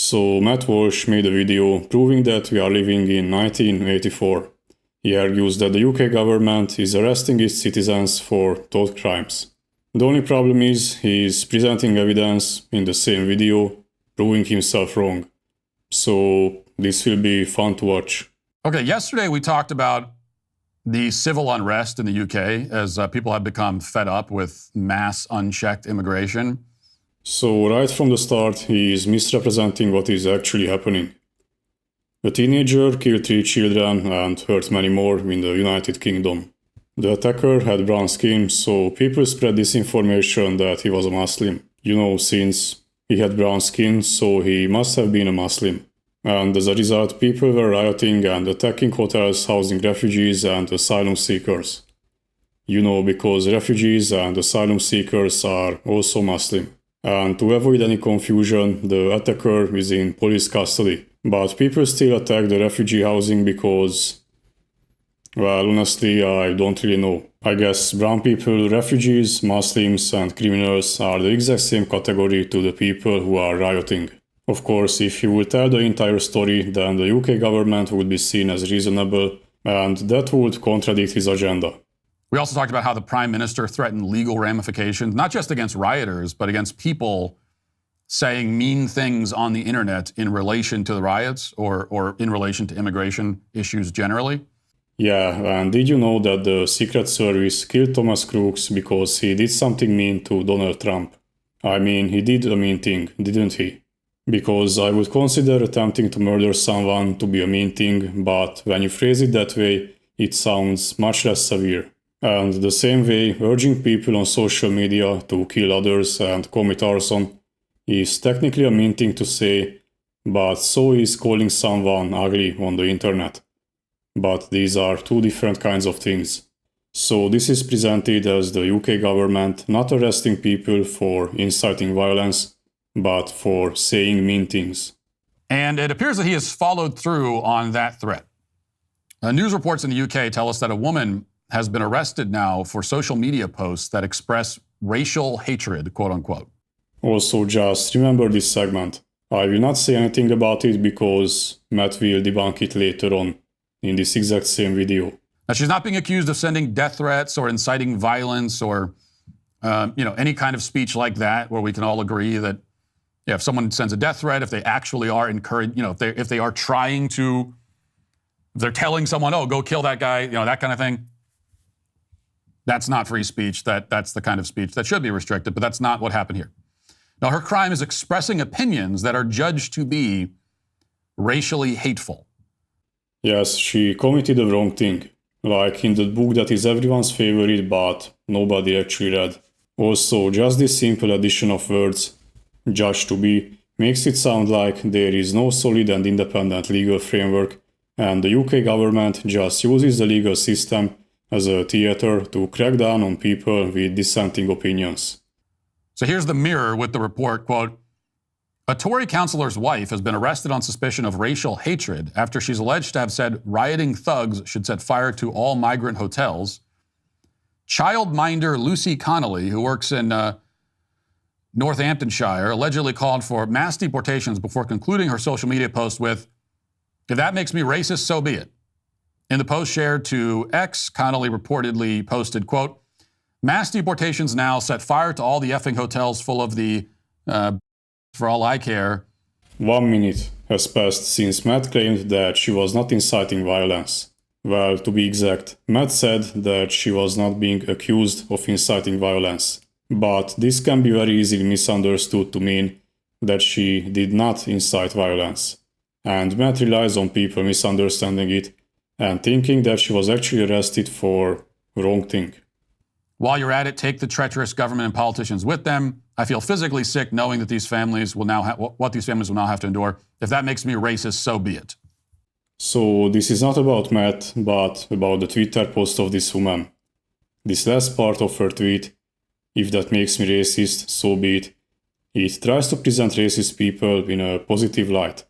So Matt Walsh made a video proving that we are living in 1984. He argues that the UK government is arresting its citizens for thought crimes. The only problem is he is presenting evidence in the same video, proving himself wrong. So this will be fun to watch. Okay, yesterday we talked about the civil unrest in the UK as people have become fed up with mass unchecked immigration. So right from the start, he is misrepresenting what is actually happening. A teenager killed 3 children and hurt many more in the United Kingdom. The attacker had brown skin, so people spread disinformation that he was a Muslim. Since he had brown skin, so he must have been a Muslim. And as a result, people were rioting and attacking hotels housing refugees and asylum seekers. Because refugees and asylum seekers are also Muslim. And to avoid any confusion, the attacker is in police custody. But people still attack the refugee housing because, well, honestly, I don't really know. I guess brown people, refugees, Muslims, and criminals are the exact same category to the people who are rioting. Of course, if he would tell the entire story, then the UK government would be seen as reasonable, and that would contradict his agenda. We also talked about how the Prime Minister threatened legal ramifications, not just against rioters, but against people saying mean things on the internet in relation to the riots or in relation to immigration issues generally. Yeah, and did you know that the Secret Service killed Thomas Crooks because he did something mean to Donald Trump? I mean, he did a mean thing, didn't he? Because I would consider attempting to murder someone to be a mean thing, but when you phrase it that way, it sounds much less severe. And the same way, urging people on social media to kill others and commit arson is technically a mean thing to say, but so is calling someone ugly on the internet. But these are two different kinds of things. So this is presented as the UK government not arresting people for inciting violence, but for saying mean things. And it appears that he has followed through on that threat. News reports in the UK tell us that a woman has been arrested now for social media posts that express racial hatred, quote unquote. Also, just remember this segment. I will not say anything about it because Matt will debunk it later on in this exact same video. Now, she's not being accused of sending death threats or inciting violence or any kind of speech like that, where we can all agree that if someone sends a death threat, if they actually are encouraged, if they are trying to, if they're telling someone, oh, go kill that guy, that kind of thing, that's not free speech. That's the kind of speech that should be restricted, but that's not what happened here. Now, her crime is expressing opinions that are judged to be racially hateful. Yes, she committed the wrong thing. Like in the book that is everyone's favorite, but nobody actually read. Also, just this simple addition of words, judged to be, makes it sound like there is no solid and independent legal framework, and the UK government just uses the legal system as a theater to crack down on people with dissenting opinions. So here's the Mirror with the report, quote, a Tory councillor's wife has been arrested on suspicion of racial hatred after she's alleged to have said rioting thugs should set fire to all migrant hotels. Childminder Lucy Connolly, who works in Northamptonshire, allegedly called for mass deportations before concluding her social media post with, if that makes me racist, so be it. In the post shared to X, Connolly reportedly posted, quote, mass deportations now, set fire to all the effing hotels full of the, for all I care. 1 minute has passed since Matt claimed that she was not inciting violence. Well, to be exact, Matt said that she was not being accused of inciting violence. But this can be very easily misunderstood to mean that she did not incite violence. And Matt relies on people misunderstanding it and thinking that she was actually arrested for wrong thing. While you're at it, take the treacherous government and politicians with them. I feel physically sick knowing that these families will now what these families will now have to endure. If that makes me racist, so be it. So this is not about Matt, but about the Twitter post of this woman. This last part of her tweet, if that makes me racist, so be it. It tries to present racist people in a positive light,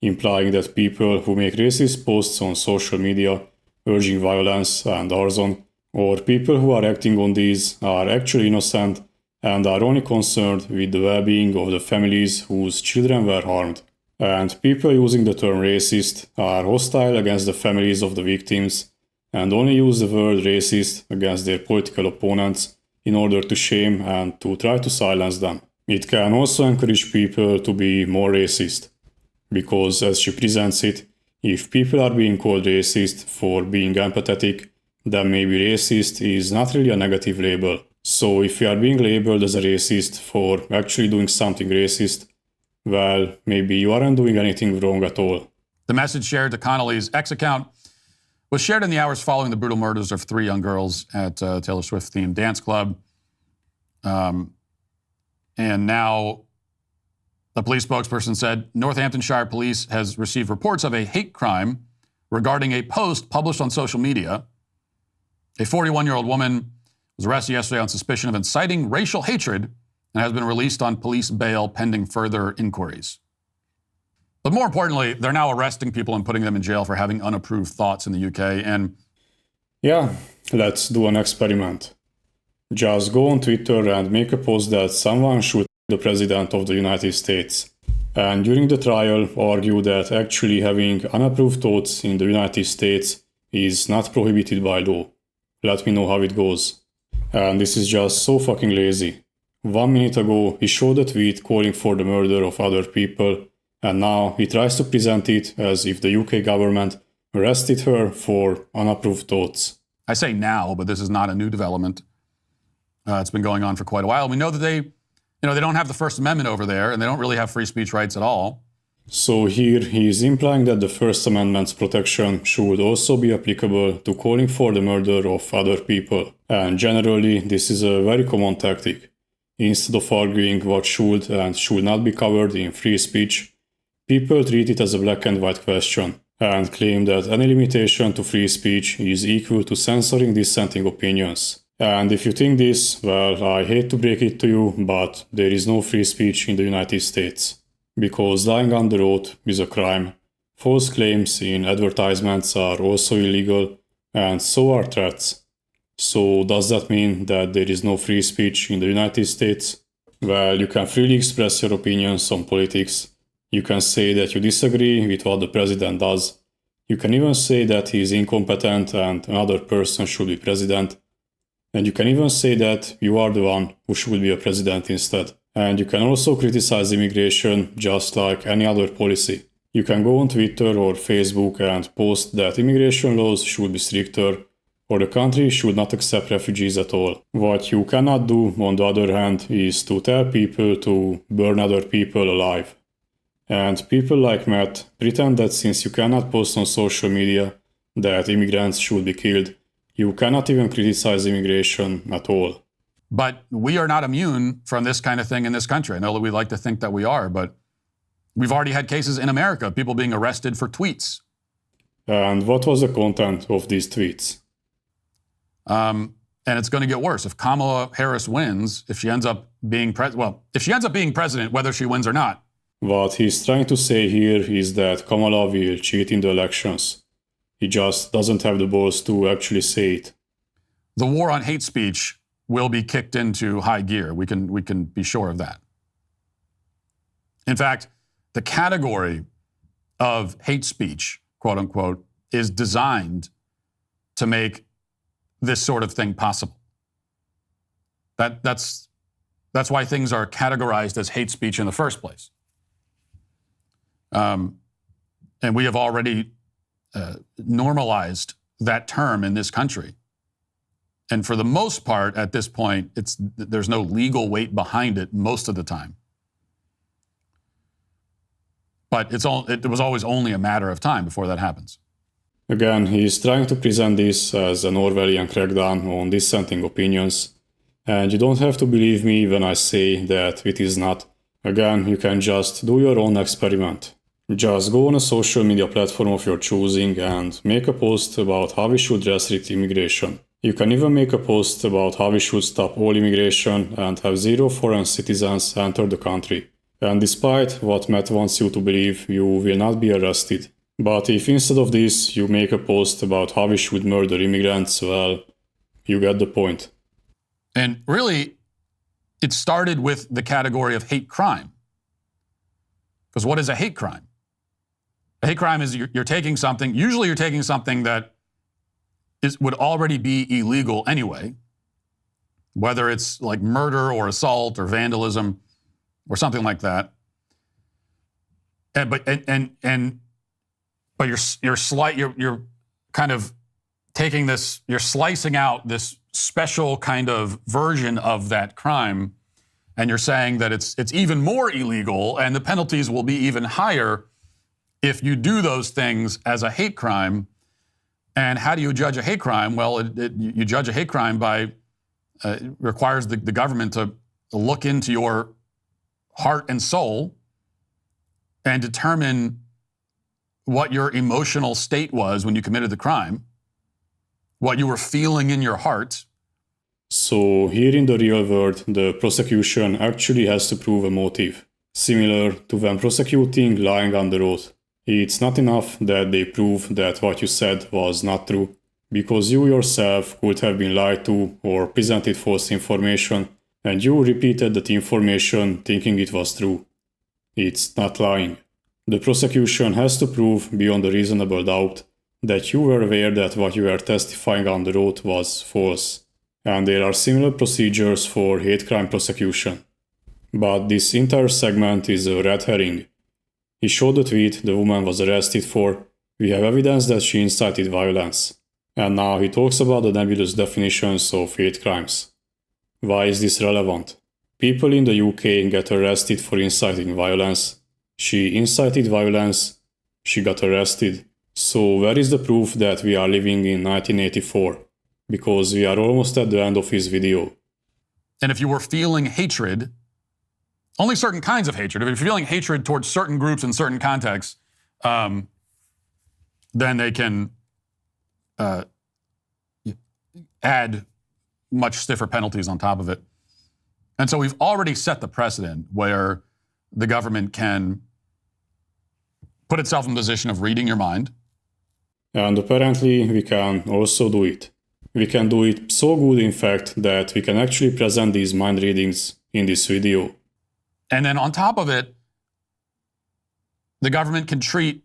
implying that people who make racist posts on social media, urging violence and arson, or people who are acting on these are actually innocent and are only concerned with the well-being of the families whose children were harmed. And people using the term racist are hostile against the families of the victims and only use the word racist against their political opponents in order to shame and to try to silence them. It can also encourage people to be more racist, because as she presents it, if people are being called racist for being empathetic, then maybe racist is not really a negative label. So if you are being labeled as a racist for actually doing something racist, well, maybe you aren't doing anything wrong at all. The message shared to Connolly's X account was shared in the hours following the brutal murders of 3 young girls at a Taylor Swift-themed dance club. And now the police spokesperson said Northamptonshire Police has received reports of a hate crime regarding a post published on social media. A 41-year-old woman was arrested yesterday on suspicion of inciting racial hatred and has been released on police bail pending further inquiries. But more importantly, they're now arresting people and putting them in jail for having unapproved thoughts in the UK. And yeah, let's do an experiment. Just go on Twitter and make a post that someone should the President of the United States, and during the trial argue that actually having unapproved thoughts in the United States is not prohibited by law. Let me know how it goes. And this is just so fucking lazy. 1 minute ago, he showed a tweet calling for the murder of other people, and now he tries to present it as if the UK government arrested her for unapproved thoughts. I say now, but this is not a new development. It's been going on for quite a while. We know that they don't have the First Amendment over there, and they don't really have free speech rights at all. So here he is implying that the First Amendment's protection should also be applicable to calling for the murder of other people. And generally, this is a very common tactic. Instead of arguing what should and should not be covered in free speech, people treat it as a black and white question and claim that any limitation to free speech is equal to censoring dissenting opinions. And if you think this, well, I hate to break it to you, but there is no free speech in the United States. Because lying under oath is a crime, false claims in advertisements are also illegal, and so are threats. So does that mean that there is no free speech in the United States? Well, you can freely express your opinions on politics. You can say that you disagree with what the president does. You can even say that he is incompetent and another person should be president. And you can even say that you are the one who should be a president instead. And you can also criticize immigration just like any other policy. You can go on Twitter or Facebook and post that immigration laws should be stricter or the country should not accept refugees at all. What you cannot do, on the other hand, is to tell people to burn other people alive. And people like Matt pretend that since you cannot post on social media that immigrants should be killed, you cannot even criticize immigration at all. But we are not immune from this kind of thing in this country. I know that we like to think that we are, but we've already had cases in America, people being arrested for tweets. And what was the content of these tweets? And it's going to get worse. If Kamala Harris wins, if she ends up being president, whether she wins or not. What he's trying to say here is that Kamala will cheat in the elections. He just doesn't have the balls to actually say it. The war on hate speech will be kicked into high gear. We can be sure of that. In fact, the category of hate speech, quote unquote, is designed to make this sort of thing possible. That's why things are categorized as hate speech in the first place. And we have already normalized that term in this country. And for the most part, at this point, there's no legal weight behind it most of the time. But it was always only a matter of time before that happens. Again, he is trying to present this as an Orwellian crackdown on dissenting opinions. And you don't have to believe me when I say that it is not. Again, you can just do your own experiment. Just go on a social media platform of your choosing and make a post about how we should restrict immigration. You can even make a post about how we should stop all immigration and have 0 foreign citizens enter the country. And despite what Matt wants you to believe, you will not be arrested. But if instead of this you make a post about how we should murder immigrants, well, you get the point. And really, it started with the category of hate crime. Because what is a hate crime? A hate crime is you're taking something, usually you're taking something that would already be illegal anyway, whether it's like murder or assault or vandalism or something like that. But you're kind of taking this, you're slicing out this special kind of version of that crime, and you're saying that it's even more illegal and the penalties will be even higher if you do those things as a hate crime. And how do you judge a hate crime? Well, you judge a hate crime by requires the government to look into your heart and soul and determine what your emotional state was when you committed the crime, what you were feeling in your heart. So here in the real world, the prosecution actually has to prove a motive, similar to when prosecuting lying under oath. It's not enough that they prove that what you said was not true, because you yourself could have been lied to or presented false information, and you repeated that information thinking it was true. It's not lying. The prosecution has to prove beyond a reasonable doubt that you were aware that what you were testifying under oath was false, and there are similar procedures for hate crime prosecution. But this entire segment is a red herring. He showed the tweet the woman was arrested for. We have evidence that she incited violence. And now he talks about the nebulous definitions of hate crimes. Why is this relevant? People in the UK get arrested for inciting violence. She incited violence. She got arrested. So where is the proof that we are living in 1984? Because we are almost at the end of his video. And if you were feeling hatred, only certain kinds of hatred, if you're feeling hatred towards certain groups in certain contexts, then they can add much stiffer penalties on top of it. And so we've already set the precedent where the government can put itself in a position of reading your mind. And apparently we can also do it. We can do it so good, in fact, that we can actually present these mind readings in this video. And then on top of it, the government can treat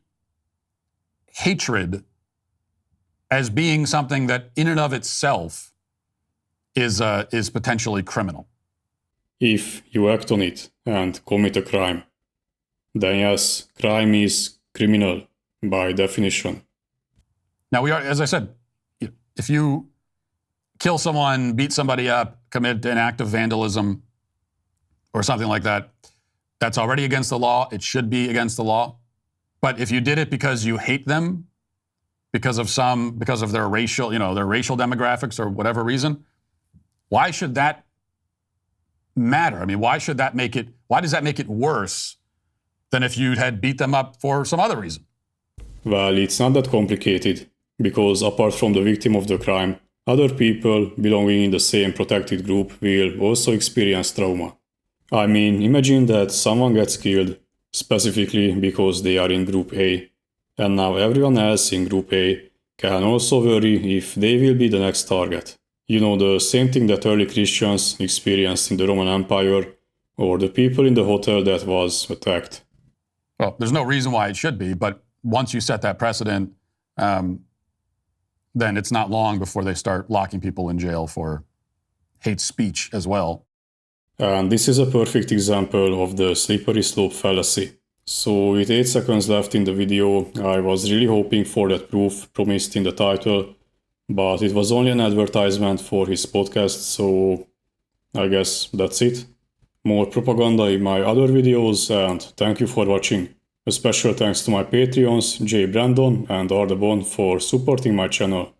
hatred as being something that in and of itself is potentially criminal. If you act on it and commit a crime, then yes, crime is criminal by definition. Now as I said, if you kill someone, beat somebody up, commit an act of vandalism or something like that, that's already against the law. It should be against the law. But if you did it because you hate them, because of their racial demographics or whatever reason, why should that matter? I mean, why does that make it worse than if you had beat them up for some other reason? Well, it's not that complicated, because apart from the victim of the crime, other people belonging in the same protected group will also experience trauma. I mean, imagine that someone gets killed specifically because they are in Group A, and now everyone else in Group A can also worry if they will be the next target. You know, the same thing that early Christians experienced in the Roman Empire, or the people in the hotel that was attacked. Well, there's no reason why it should be, but once you set that precedent, then it's not long before they start locking people in jail for hate speech as well. And this is a perfect example of the slippery slope fallacy. So with 8 seconds left in the video, I was really hoping for that proof promised in the title, but it was only an advertisement for his podcast, so I guess that's it. More propaganda in my other videos, and thank you for watching. A special thanks to my Patreons, Jay Brandon and Ardabon, for supporting my channel.